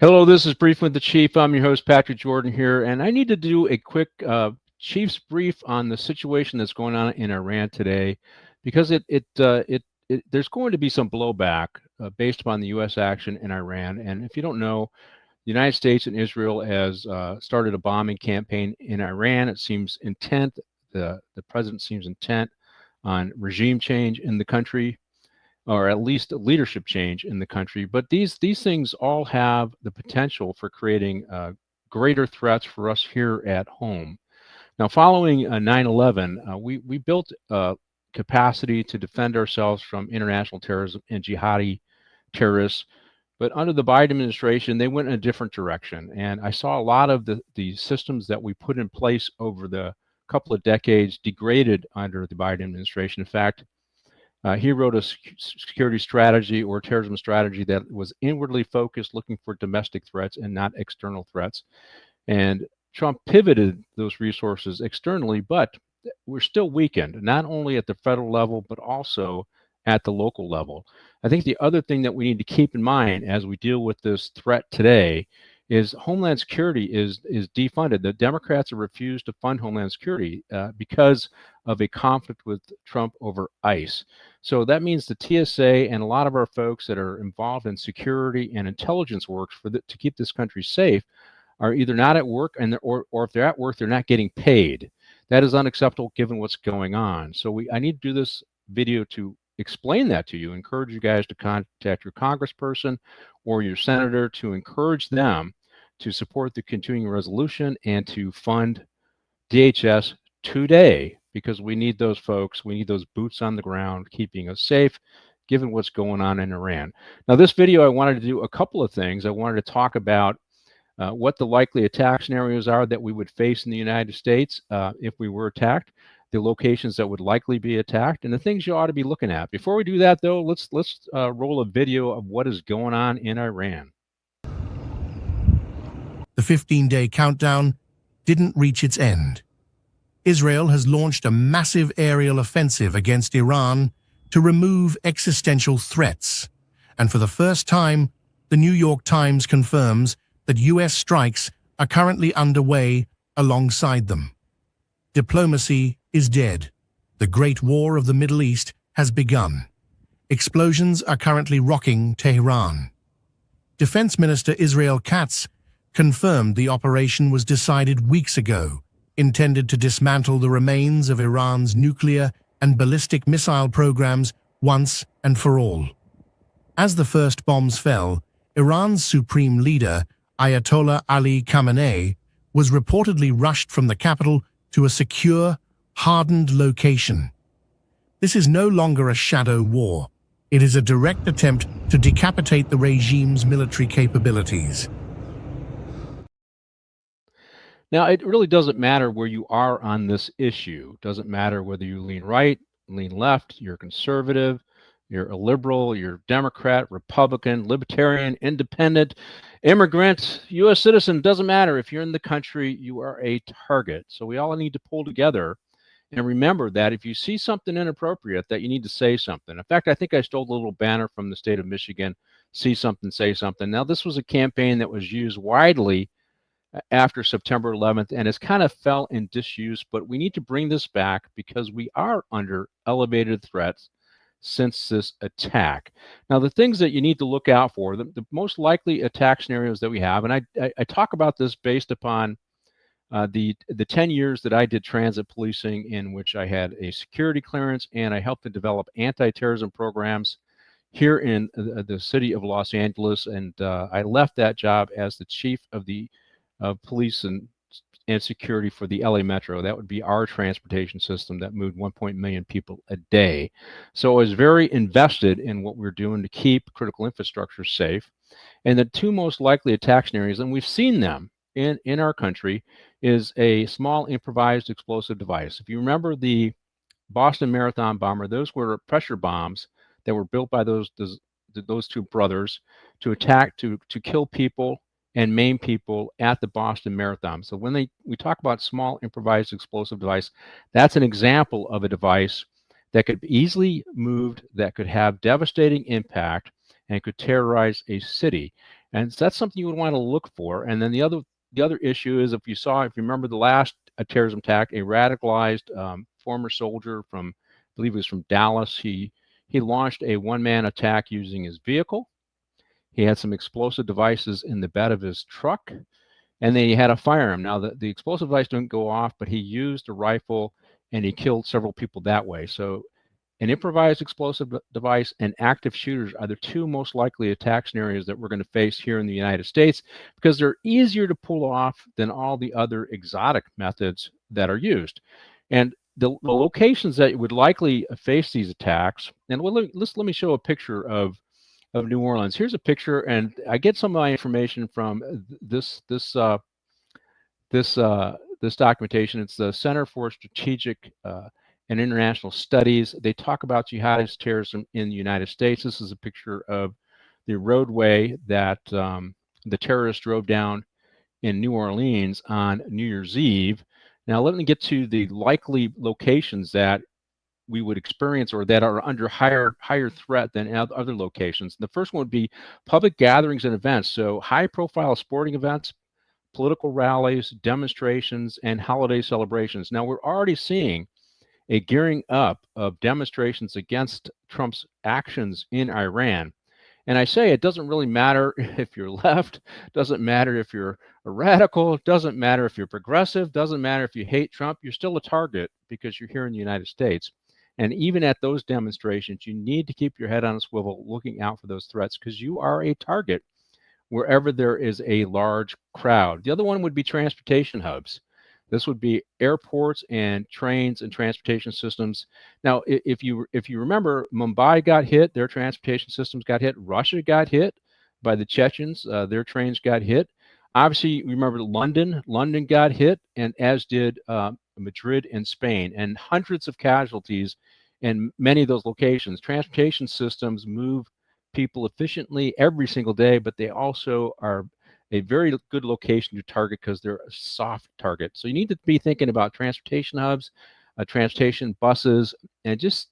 Hello, this is Brief with the Chief. I'm your host, Patrick Jordan here, and I need to do a quick Chief's brief on the situation that's going on in Iran today, because there's going to be some blowback based upon the U.S. action in Iran. And if you don't know, the United States and Israel has started a bombing campaign in Iran. It seems intent. The president seems intent on regime change in the country, or at least a leadership change in the country. But these things all have the potential for creating greater threats for us here at home. Now, following 9/11, we built capacity to defend ourselves from international terrorism and jihadi terrorists. But under the Biden administration, they went in a different direction. And I saw a lot of the systems that we put in place over the couple of decades degraded under the Biden administration. In fact, he wrote a security strategy or terrorism strategy that was inwardly focused, looking for domestic threats and not external threats. And Trump pivoted those resources externally, but we're still weakened, not only at the federal level, but also at the local level. I think the other thing that we need to keep in mind as we deal with this threat today is Homeland Security is defunded. The Democrats have refused to fund Homeland Security because of a conflict with Trump over ICE. So that means the TSA and a lot of our folks that are involved in security and intelligence works to keep this country safe are either not at work, or if they're at work, they're not getting paid. That is unacceptable given what's going on. So I need to do this video to explain that to you, encourage you guys to contact your congressperson or your senator to encourage them to support the continuing resolution and to fund DHS today, because we need those folks. We need those boots on the ground keeping us safe given what's going on in Iran. Now, this video, I wanted to do a couple of things. I wanted to talk about what the likely attack scenarios are that we would face in the United States if we were attacked, the locations that would likely be attacked, and the things you ought to be looking at. Before we do that, though, let's roll a video of what is going on in Iran. The 15-day countdown didn't reach its end. Israel has launched a massive aerial offensive against Iran to remove existential threats. And for the first time, the New York Times confirms that U.S. strikes are currently underway alongside them. Diplomacy is dead. The Great War of the Middle East has begun. Explosions are currently rocking Tehran. Defense Minister Israel Katz confirmed the operation was decided weeks ago, intended to dismantle the remains of Iran's nuclear and ballistic missile programs once and for all. As the first bombs fell, Iran's supreme leader, Ayatollah Ali Khamenei, was reportedly rushed from the capital to a secure, hardened location. This is no longer a shadow war. It is a direct attempt to decapitate the regime's military capabilities. Now, it really doesn't matter where you are on this issue. It doesn't matter whether you lean right, lean left, you're conservative, you're a liberal, you're Democrat, Republican, Libertarian, Independent, immigrant, U.S. citizen. Doesn't matter. If you're in the country, you are a target. So we all need to pull together and remember that if you see something inappropriate, that you need to say something. In fact, I think I stole a little banner from the state of Michigan, see something, say something. Now, this was a campaign that was used widely after September 11th, and it's kind of fell in disuse, but we need to bring this back because we are under elevated threats since this attack. Now, the things that you need to look out for, the most likely attack scenarios that we have, and I talk about this based upon the 10 years that I did transit policing, in which I had a security clearance and I helped to develop anti-terrorism programs here in the city of Los Angeles. And I left that job as the chief of the police and security for the LA Metro. That would be our transportation system that moved 1 million people a day. So I was very invested in what we're doing to keep critical infrastructure safe. And the two most likely attack scenarios, and we've seen them in our country, is a small improvised explosive device. If you remember the Boston Marathon bomber, those were pressure bombs that were built by those two brothers to attack, to kill people and maim people at the Boston Marathon. So when we talk about small improvised explosive device, that's an example of a device that could be easily moved, that could have devastating impact, and could terrorize a city. And so that's something you would want to look for. And then the other issue is, if you remember the last terrorism attack, a radicalized former soldier from, I believe it was from Dallas, he launched a one-man attack using his vehicle. He had some explosive devices in the bed of his truck, and then he had a firearm. Now, the explosive device didn't go off, but he used a rifle and he killed several people that way. So an improvised explosive device and active shooters are the two most likely attack scenarios that we're going to face here in the United States, because they're easier to pull off than all the other exotic methods that are used. And the locations that would likely face these attacks, and let me show a picture of New Orleans. Here's a picture, and I get some of my information from this documentation. It's the Center for Strategic and International Studies. They talk about jihadist terrorism in the United States. This is a picture of the roadway that the terrorists drove down in New Orleans on New Year's Eve. Now, let me get to the likely locations that we would experience, or that are under higher threat than other locations. The first one would be public gatherings and events. So high-profile sporting events, political rallies, demonstrations, and holiday celebrations. Now, we're already seeing a gearing up of demonstrations against Trump's actions in Iran. And I say it doesn't really matter if you're left, doesn't matter if you're a radical, doesn't matter if you're progressive, doesn't matter if you hate Trump, you're still a target because you're here in the United States. And even at those demonstrations, you need to keep your head on a swivel, looking out for those threats, because you are a target wherever there is a large crowd. The other one would be transportation hubs. This would be airports and trains and transportation systems. Now, if you remember, Mumbai got hit, their transportation systems got hit. Russia got hit by the Chechens, their trains got hit. Obviously, remember London. London got hit, and as did Madrid and Spain, and hundreds of casualties in many of those locations. Transportation systems move people efficiently every single day, but they also are a very good location to target because they're a soft target. So you need to be thinking about transportation hubs, transportation buses, and just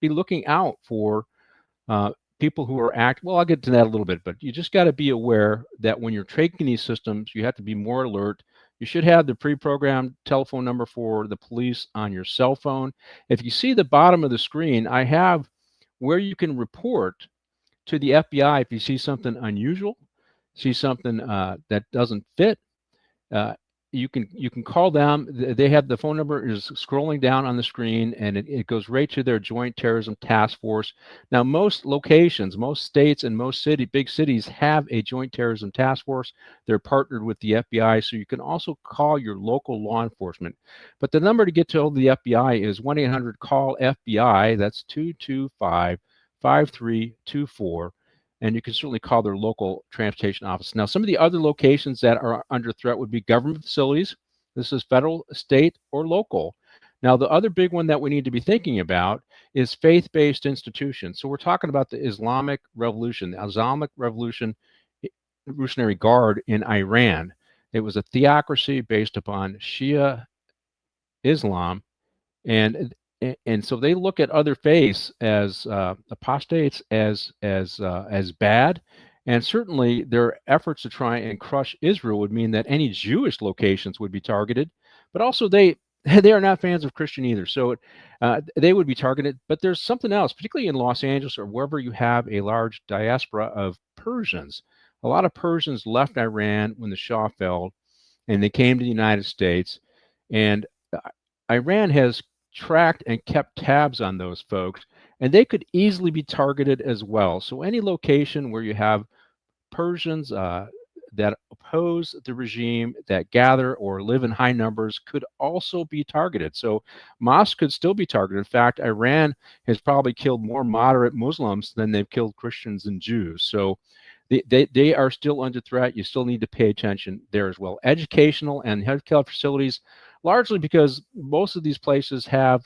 be looking out for people who are well, I'll get to that a little bit, but you just got to be aware that when you're taking these systems, you have to be more alert. You should have the pre-programmed telephone number for the police on your cell phone. If you see the bottom of the screen, I have where you can report to the FBI if you see something unusual, see something that doesn't fit. You can call them. They have the phone number is scrolling down on the screen, and it goes right to their Joint Terrorism Task Force. Now, most locations, most states, and most big cities have a Joint Terrorism Task Force. They're partnered with the FBI, so you can also call your local law enforcement. But the number to get to the FBI is 1-800-CALL-FBI. That's 225-5324. And you can certainly call their local transportation office. Now, some of the other locations that are under threat would be government facilities. This is federal, state, or local. Now, the other big one that we need to be thinking about is faith-based institutions. So we're talking about the Islamic Revolution, the Islamic Revolutionary Guard in Iran. It was a theocracy based upon Shia Islam, and so they look at other faiths as apostates, as bad, and certainly their efforts to try and crush Israel would mean that any Jewish locations would be targeted, but also they they are not fans of Christian either, so they would be targeted. But there's something else, particularly in Los Angeles or wherever you have a large diaspora of Persians. A lot of Persians left Iran when the Shah fell, and they came to the United States, and Iran has tracked and kept tabs on those folks, and they could easily be targeted as well. So any location where you have Persians that oppose the regime, that gather or live in high numbers, could also be targeted. So mosques could still be targeted. In fact, Iran has probably killed more moderate Muslims than they've killed Christians and Jews. So they are still under threat. You still need to pay attention there as well. Educational and healthcare facilities, largely because most of these places have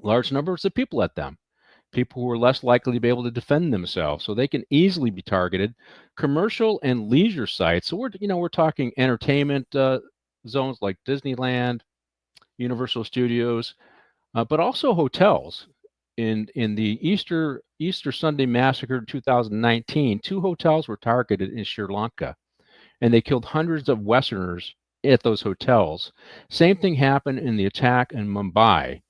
large numbers of people at them, people who are less likely to be able to defend themselves, so they can easily be targeted. Commercial and leisure sites, so we're talking entertainment zones like Disneyland, Universal Studios, but also hotels. in the Easter Sunday massacre 2019, 2 hotels were targeted in Sri Lanka, and they killed hundreds of Westerners at those hotels. Same thing happened in the attack in Mumbai.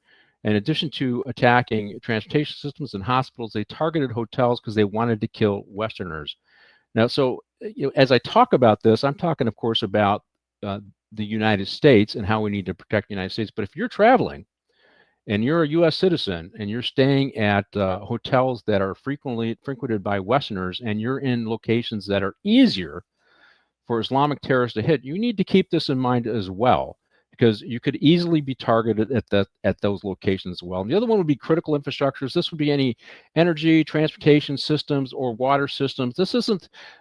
In addition to attacking transportation systems and hospitals, they targeted hotels because they wanted to kill Westerners. Now, so as I talk about this, I'm talking, of course, about the United States and how we need to protect the United States. But if you're traveling and you're a U.S. citizen and you're staying at hotels that are frequently frequented by Westerners, and you're in locations that are easier for Islamic terrorists to hit, you need to keep this in mind as well, because you could easily be targeted at those locations as well. And the other one would be critical infrastructures. This would be any energy, transportation systems, or water systems.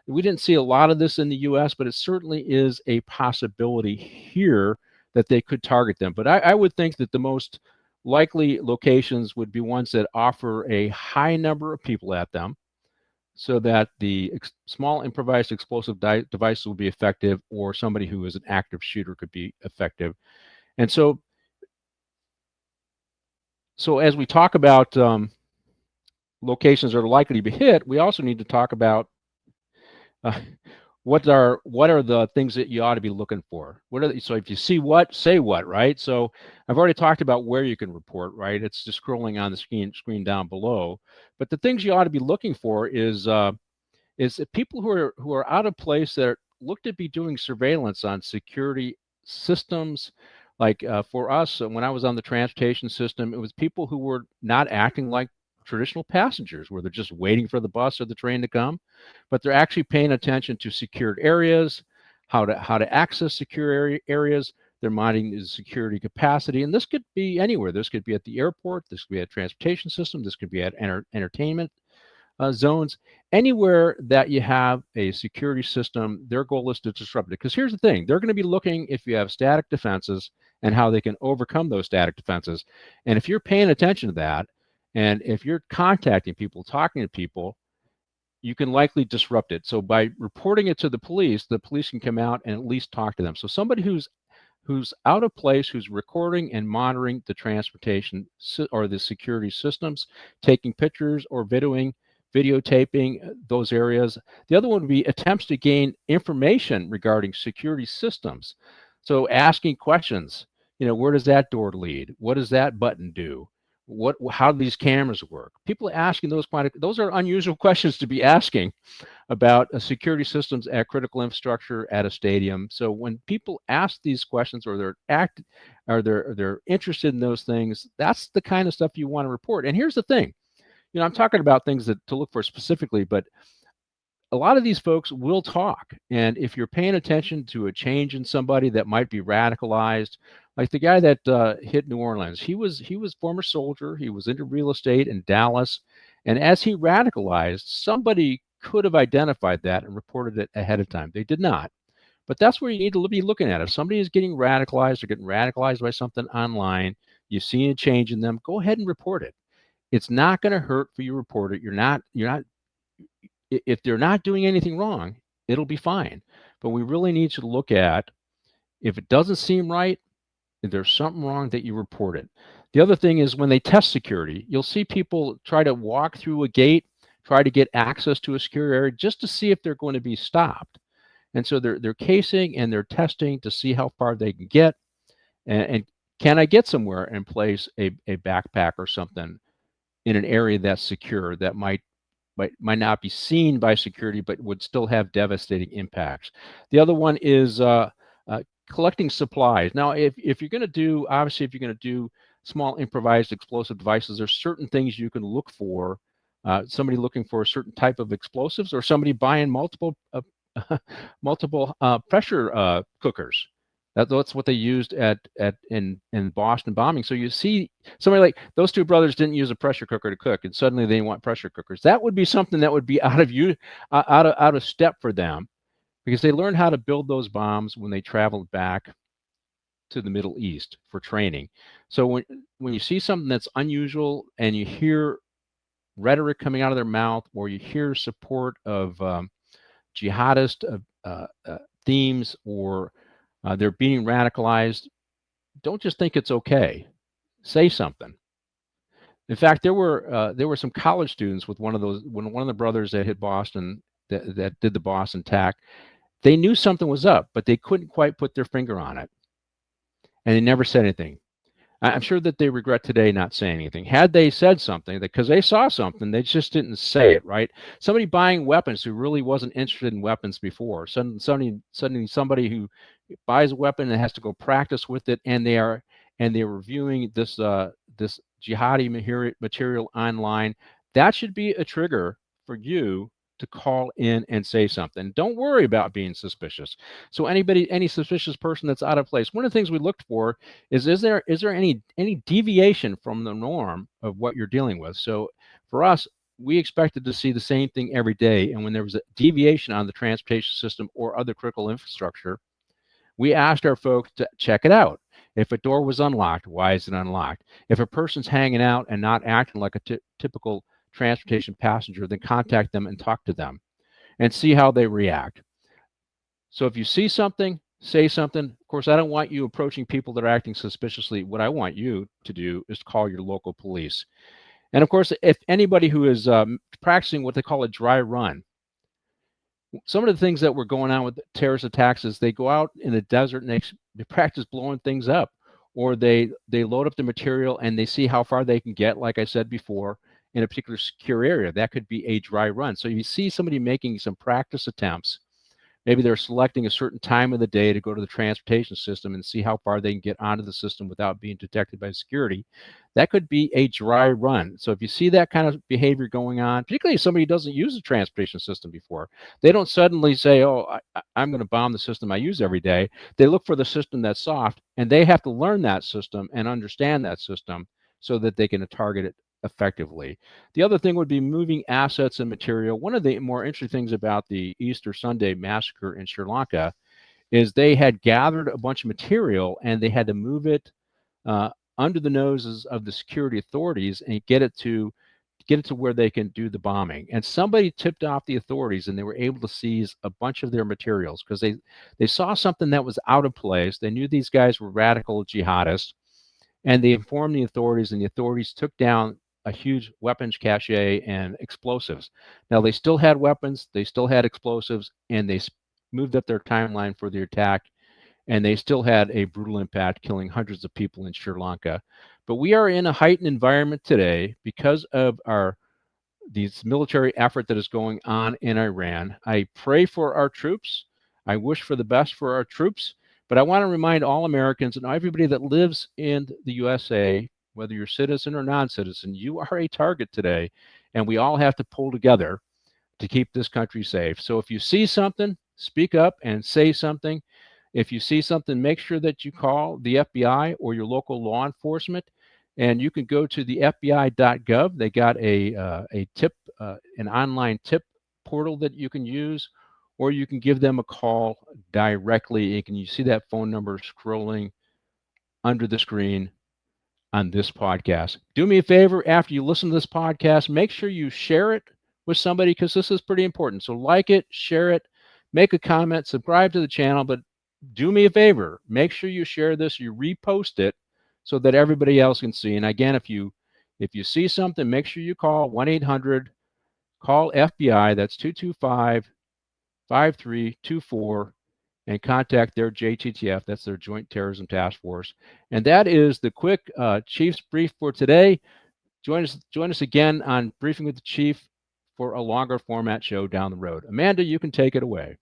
We didn't see a lot of this in the U.S., but it certainly is a possibility here that they could target them. But I would think that the most likely locations would be ones that offer a high number of people at them, so that the small improvised explosive devices will be effective, or somebody who is an active shooter could be effective. And so as we talk about locations that are likely to be hit, we also need to talk about uh, what are the things that you ought to be looking for. So if you see what, say what, right? So I've already talked about where you can report, right? It's just scrolling on the screen down below. But the things you ought to be looking for is that people who are out of place, that look to be doing surveillance on security systems. Like for us, when I was on the transportation system, it was people who were not acting like traditional passengers, where they're just waiting for the bus or the train to come, but they're actually paying attention to secured areas, how to access secure areas. They're monitoring the security capacity, and this could be anywhere. This could be at the airport. This could be at transportation system. This could be at entertainment zones. Anywhere that you have a security system, their goal is to disrupt it. Because here's the thing, they're going to be looking if you have static defenses and how they can overcome those static defenses. And if you're paying attention to that, and if you're contacting people, talking to people, you can likely disrupt it. So by reporting it to the police can come out and at least talk to them. So somebody who's out of place, who's recording and monitoring the transportation or the security systems, taking pictures or videotaping those areas. The other one would be attempts to gain information regarding security systems. So asking questions, where does that door lead? What does that button do? How do these cameras work? People asking those are unusual questions to be asking about security systems at critical infrastructure at a stadium. So when people ask these questions, or they're interested in those things, that's the kind of stuff you want to report. And here's the thing, I'm talking about things to look for specifically, but a lot of these folks will talk. And if you're paying attention to a change in somebody that might be radicalized, like the guy that hit New Orleans, he was former soldier. He was into real estate in Dallas, and as he radicalized, somebody could have identified that and reported it ahead of time. They did not. But that's where you need to be looking at. If somebody is getting radicalized or getting radicalized by something online, you see a change in them, go ahead and report it. It's not going to hurt for you to report it. You're not if they're not doing anything wrong, it'll be fine. But we really need to look at, if it doesn't seem right, if there's something wrong, that you report it. The other thing is, when they test security, you'll see people try to walk through a gate, try to get access to a secure area just to see if they're going to be stopped. And so they're casing and they're testing to see how far they can get. And can I get somewhere and place a backpack or something in an area that's secure, that might not be seen by security, but would still have devastating impacts. The other one is collecting supplies. Now, if you're going to do, obviously, if you're going to do small improvised explosive devices, there's certain things you can look for. Somebody looking for a certain type of explosives, or somebody buying multiple pressure cookers. That's what they used in Boston bombing. So you see somebody like those two brothers didn't use a pressure cooker to cook, and suddenly they want pressure cookers. That would be something that would be out of step for them, because they learned how to build those bombs when they traveled back to the Middle East for training. So when you see something that's unusual and you hear rhetoric coming out of their mouth, or you hear support of jihadist themes, or they're being radicalized, don't just think it's okay. Say something. In fact, there were some college students with one of those when one of the brothers that hit Boston that did the Boston attack. They knew something was up, but they couldn't quite put their finger on it, and they never said anything. I'm sure that they regret today not saying anything. Had they said something, because they saw something, they just didn't say it, right? Somebody buying weapons who really wasn't interested in weapons before. Suddenly somebody who buys a weapon and has to go practice with it, and they're reviewing this jihadi material online. That should be a trigger for you to call in and say something. Don't worry about being suspicious. So any suspicious person that's out of place, one of the things we looked for is there any deviation from the norm of what you're dealing with? So for us, we expected to see the same thing every day, and when there was a deviation on the transportation system or other critical infrastructure, we asked our folks to check it out. If a door was unlocked, why is it unlocked? If a person's hanging out and not acting like a typical transportation passenger, then contact them and talk to them and see how they react. So if you see something, say something. Of course, I don't want you approaching people that are acting suspiciously. What I want you to do is call your local police. And of course, if anybody who is practicing what they call a dry run, some of the things that were going on with terrorist attacks is they go out in the desert and they practice blowing things up, or they load up the material and they see how far they can get, like I said before, in a particular secure area. That could be a dry run. So you see somebody making some practice attempts. Maybe they're selecting a certain time of the day to go to the transportation system and see how far they can get onto the system without being detected by security. That could be a dry run. So if you see that kind of behavior going on, particularly if somebody doesn't use the transportation system before, they don't suddenly say, oh, I'm going to bomb the system I use every day. They look for the system that's soft, and they have to learn that system and understand that system so that they can target it effectively. The other thing would be moving assets and material. One of the more interesting things about the Easter Sunday massacre in Sri Lanka is they had gathered a bunch of material and they had to move it uh, under the noses of the security authorities and get it to where they can do the bombing. And somebody tipped off the authorities and they were able to seize a bunch of their materials because they saw something that was out of place. They knew these guys were radical jihadists, and they informed the authorities, and the authorities took down a huge weapons cache and explosives. Now, they still had weapons, they still had explosives, and they moved up their timeline for the attack, and they still had a brutal impact, killing hundreds of people in Sri Lanka. But we are in a heightened environment today because of this military effort that is going on in Iran. I pray for our troops. I wish for the best for our troops. But I want to remind all Americans and everybody that lives in the USA, whether you're citizen or non-citizen, you are a target today, and we all have to pull together to keep this country safe. So if you see something, speak up and say something. If you see something, make sure that you call the FBI or your local law enforcement. And you can go to the FBI.gov. They got a tip, an online tip portal that you can use, or you can give them a call directly. You see that phone number scrolling under the screen on this podcast. Do me a favor, after you listen to this podcast, make sure you share it with somebody because this is pretty important. So like it, share it, make a comment, subscribe to the channel, but do me a favor, make sure you share this, you repost it so that everybody else can see. And again, if you see something, make sure you call 1-800 call FBI. That's 225-5324, and contact their JTTF. That's their Joint Terrorism Task Force. And that is the quick Chief's brief for today. Join us again on Briefing with the Chief for a longer format show down the road. Amanda, you can take it away.